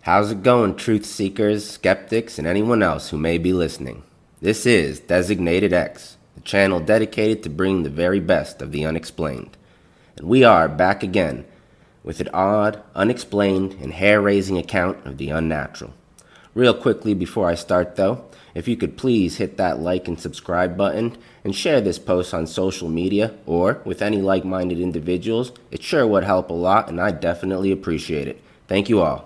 How's it going, truth seekers, skeptics, and anyone else who may be listening? This is Designated X, the channel dedicated to bringing the very best of the unexplained. And we are back again with an odd, unexplained, and hair-raising account of the unnatural. Real quickly before I start though, if you could please hit that like and subscribe button and share this post on social media or with any like-minded individuals, it sure would help a lot and I'd definitely appreciate it. Thank you all.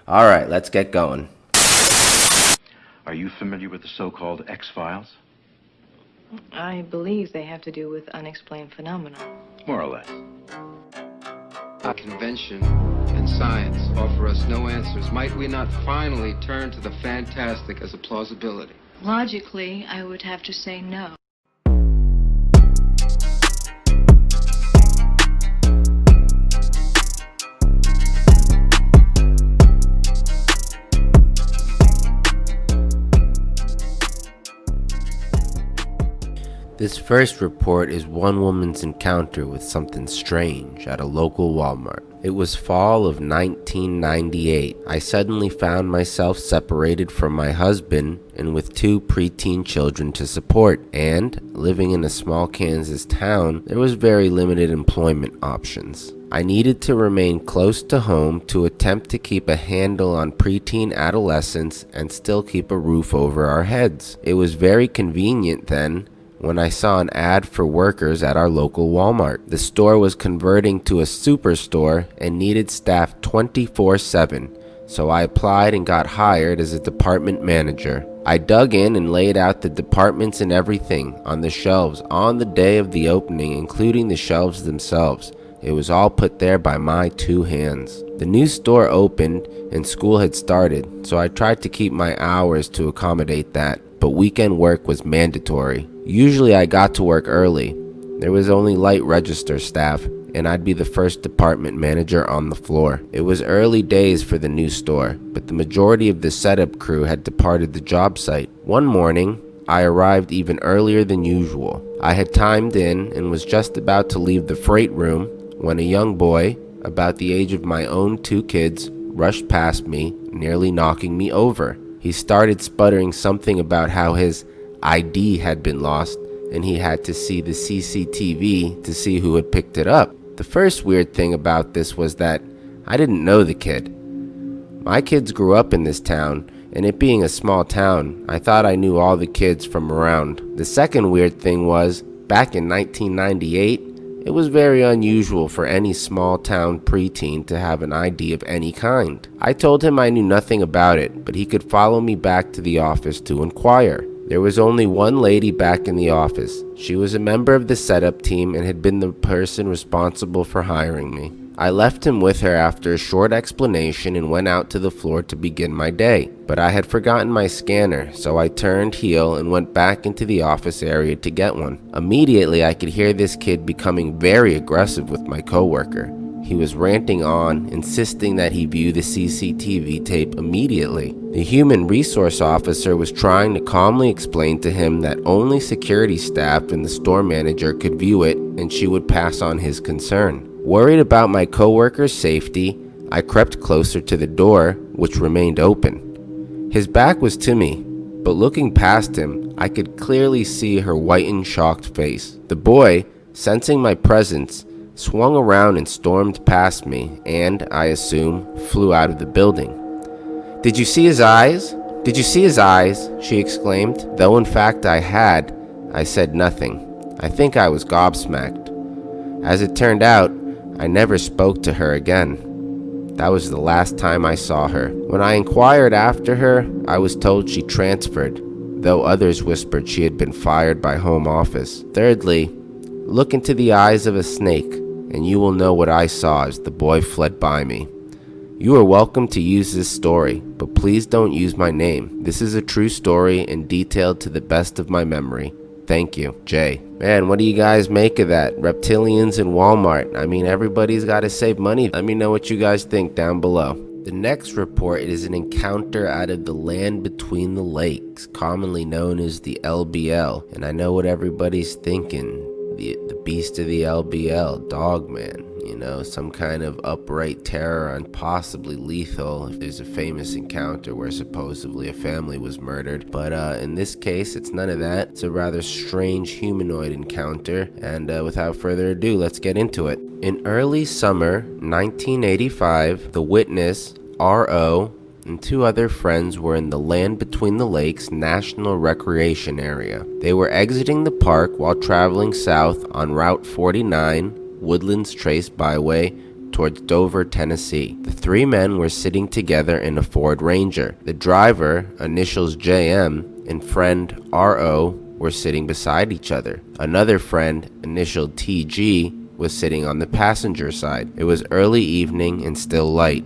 Alright, let's get going. Are you familiar with the so-called X-Files? I believe they have to do with unexplained phenomena. More or less. Convention and science offer us no answers. Might we not finally turn to the fantastic as a plausibility? Logically, I would have to say no. This first report is one woman's encounter with something strange at a local Walmart. It was fall of 1998. I suddenly found myself separated from my husband and with two preteen children to support, and living in a small Kansas town, there was very limited employment options. I needed to remain close to home to attempt to keep a handle on preteen adolescents and still keep a roof over our heads. It was very convenient then when I saw an ad for workers at our local Walmart. The store was converting to a superstore and needed staff 24/7, so I applied and got hired as a department manager. I dug in and laid out the departments and everything on the shelves on the day of the opening, including the shelves themselves. It was all put there by my two hands. The new store opened and school had started, so I tried to keep my hours to accommodate that, but weekend work was mandatory. Usually I got to work early. There was only light register staff, and I'd be the first department manager on the floor. It was early days for the new store, but the majority of the setup crew had departed the job site. One morning, I arrived even earlier than usual. I had timed in and was just about to leave the freight room when a young boy, about the age of my own two kids, rushed past me, nearly knocking me over. He started sputtering something about how his ID had been lost and he had to see the CCTV to see who had picked it up. The first weird thing about this was that I didn't know the kid. My kids grew up in this town, and it being a small town, I thought I knew all the kids from around. The second weird thing was, back in 1998, it was very unusual for any small town preteen to have an ID of any kind. I told him I knew nothing about it, but he could follow me back to the office to inquire. There was only one lady back in the office. She was a member of the setup team and had been the person responsible for hiring me. I left him with her after a short explanation and went out to the floor to begin my day. But I had forgotten my scanner, so I turned heel and went back into the office area to get one. Immediately, I could hear this kid becoming very aggressive with my coworker. He was ranting on, insisting that he view the CCTV tape immediately. The human resource officer was trying to calmly explain to him that only security staff and the store manager could view it and she would pass on his concern. Worried about my coworker's safety, I crept closer to the door, which remained open. His back was to me, but looking past him, I could clearly see her whitened, shocked face. The boy, sensing my presence, swung around and stormed past me and, I assume, flew out of the building. "Did you see his eyes? Did you see his eyes?" she exclaimed. Though in fact I had, I said nothing. I think I was gobsmacked. As it turned out, I never spoke to her again. That was the last time I saw her. When I inquired after her, I was told she transferred, though others whispered she had been fired by home office. Thirdly, look into the eyes of a snake, and you will know what I saw as the boy fled by me. You are welcome to use this story, but please don't use my name. This is a true story and detailed to the best of my memory. Thank you, Jay. Man, what do you guys make of that? Reptilians and Walmart. I mean, everybody's got to save money. Let me know what you guys think down below. The next report is an encounter out of the land between the lakes, commonly known as the LBL. And I know what everybody's thinking. The beast of the LBL, Dogman. some kind of upright terror and possibly lethal if there's a famous encounter where supposedly a family was murdered. But in this case, it's none of that. It's a rather strange humanoid encounter, and without further ado, let's get into it. In early summer 1985, the witness, R.O., and two other friends were in the Land Between the Lakes National Recreation Area. They were exiting the park while traveling south on Route 49, Woodlands Trace Byway, towards Dover, Tennessee. The three men were sitting together in a Ford Ranger. The driver, initials JM, and friend RO were sitting beside each other. Another friend, initialed TG, was sitting on the passenger side. It was early evening and still light.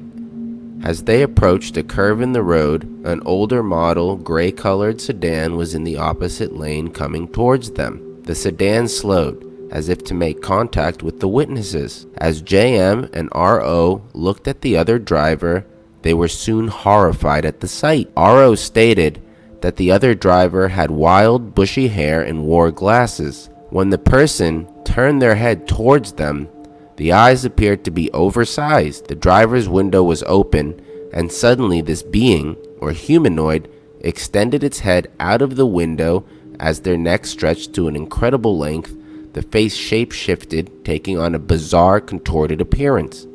As they approached a curve in the road, an older model gray-colored sedan was in the opposite lane coming towards them. The sedan slowed, as if to make contact with the witnesses. As JM and RO looked at the other driver, they were soon horrified at the sight. RO stated that the other driver had wild, bushy hair and wore glasses. When the person turned their head towards them, the eyes appeared to be oversized. The driver's window was open, and suddenly this being, or humanoid, extended its head out of the window. As their neck stretched to an incredible length, the face shape-shifted, taking on a bizarre, contorted appearance.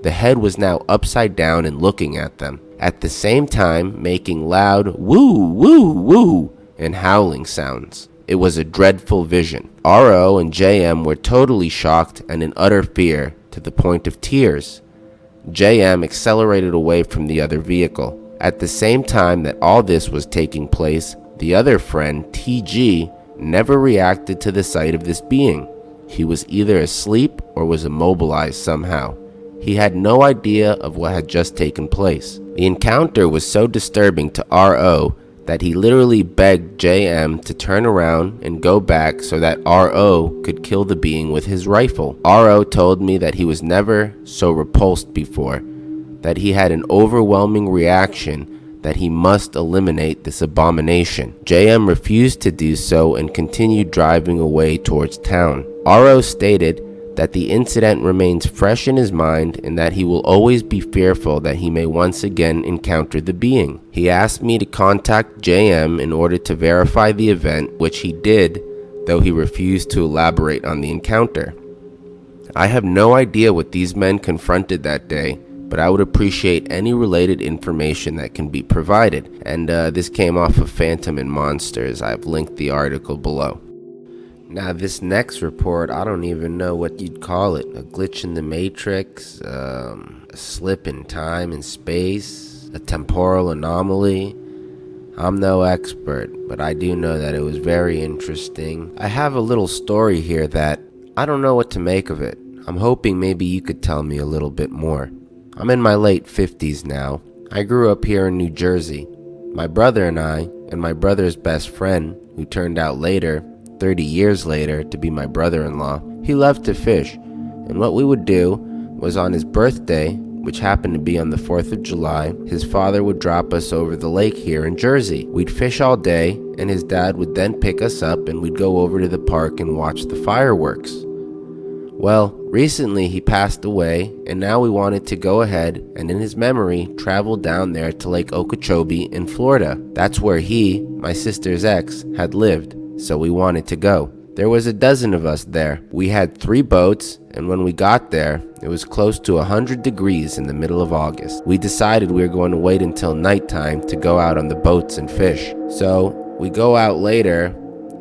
The head was now upside down and looking at them, at the same time making loud woo, woo, woo, and howling sounds. It was a dreadful vision. RO and JM were totally shocked and in utter fear, to the point of tears. JM accelerated away from the other vehicle. At the same time that all this was taking place, the other friend, TG, never reacted to the sight of this being. He was either asleep or was immobilized somehow. He had no idea of what had just taken place. The encounter was so disturbing to RO that he literally begged JM to turn around and go back so that RO could kill the being with his rifle. RO told me that he was never so repulsed before, that he had an overwhelming reaction that he must eliminate this abomination. JM refused to do so and continued driving away towards town. RO stated that the incident remains fresh in his mind and that he will always be fearful that he may once again encounter the being. He asked me to contact JM in order to verify the event, which he did, though he refused to elaborate on the encounter. I have no idea what these men confronted that day, but I would appreciate any related information that can be provided. And this came off of Phantom and Monsters. I've linked the article below. Now this next report, I don't even know what you'd call it. A glitch in the matrix, a slip in time and space, a temporal anomaly. I'm no expert, but I do know that it was very interesting. I have a little story here that I don't know what to make of it. I'm hoping maybe you could tell me a little bit more. I'm in my late 50s now. I grew up here in New Jersey. My brother and I, and my brother's best friend, who turned out later, 30 years later, to be my brother-in-law, he loved to fish. And what we would do was on his birthday, which happened to be on the 4th of July, his father would drop us over the lake here in Jersey. We'd fish all day, and his dad would then pick us up and we'd go over to the park and watch the fireworks. Well, recently he passed away, and now we wanted to go ahead and in his memory travel down there to Lake Okeechobee in Florida. That's where he, my sister's ex, had lived, so we wanted to go. There was a dozen of us there. We had 3 boats, and when we got there, it was close to 100 degrees in the middle of August. We decided we were going to wait until nighttime to go out on the boats and fish. So we go out later,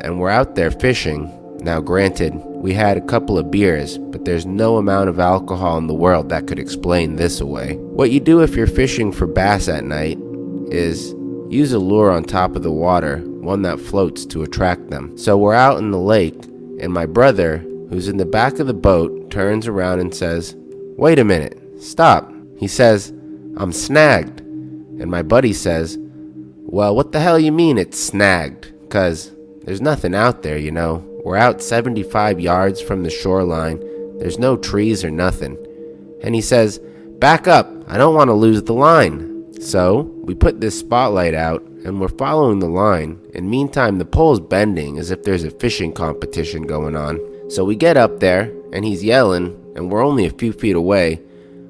and we're out there fishing. Now granted, we had a couple of beers, but there's no amount of alcohol in the world that could explain this away. What you do if you're fishing for bass at night is use a lure on top of the water, one that floats to attract them. So we're out in the lake, and my brother, who's in the back of the boat, turns around and says, "Wait a minute, stop." He says, "I'm snagged." And my buddy says, "Well, what the hell you mean it's snagged? 'Cause there's nothing out there, you know. We're out 75 yards from the shoreline. There's no trees or nothing." And he says, "Back up, I don't want to lose the line." So we put this spotlight out and we're following the line, and meantime the pole's bending as if there's a fishing competition going on. So we get up there and he's yelling, and we're only a few feet away.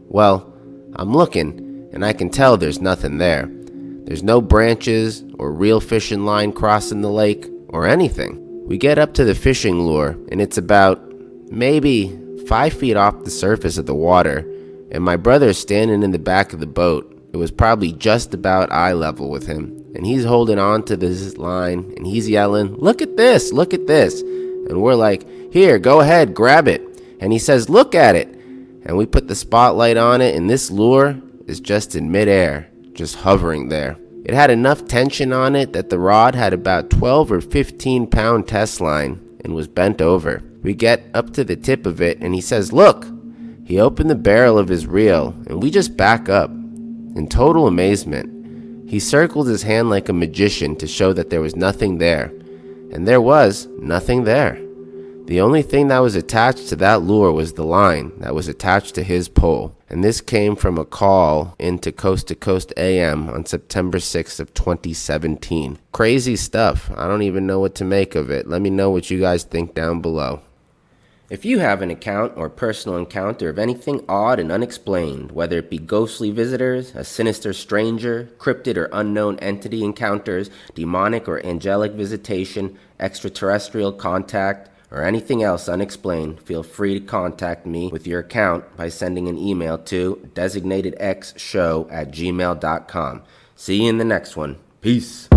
Well, I'm looking, and I can tell there's nothing there. There's no branches or real fishing line crossing the lake or anything. We get up to the fishing lure, and it's about maybe 5 feet off the surface of the water, and my brother's standing in the back of the boat. It was probably just about eye level with him, and he's holding on to this line, and he's yelling, "Look at this, look at this." And we're like, "Here, go ahead, grab it." And he says, "Look at it." And we put the spotlight on it, and this lure is just in midair, just hovering there. It had enough tension on it that the rod had about 12 or 15 pound test line and was bent over. We get up to the tip of it, and he says, "Look." He opened the barrel of his reel, and we just back up in total amazement. He circled his hand like a magician to show that there was nothing there, and there was nothing there. The only thing that was attached to that lure was the line that was attached to his pole, and this came from a call into Coast to Coast AM on September 6th of 2017. Crazy stuff. I don't even know what to make of it. Let me know what you guys think down below. If you have an account or personal encounter of anything odd and unexplained, whether it be ghostly visitors, a sinister stranger, cryptid or unknown entity encounters, demonic or angelic visitation, extraterrestrial contact, or anything else unexplained, feel free to contact me with your account by sending an email to designatedxshow@gmail.com. See you in the next one. Peace.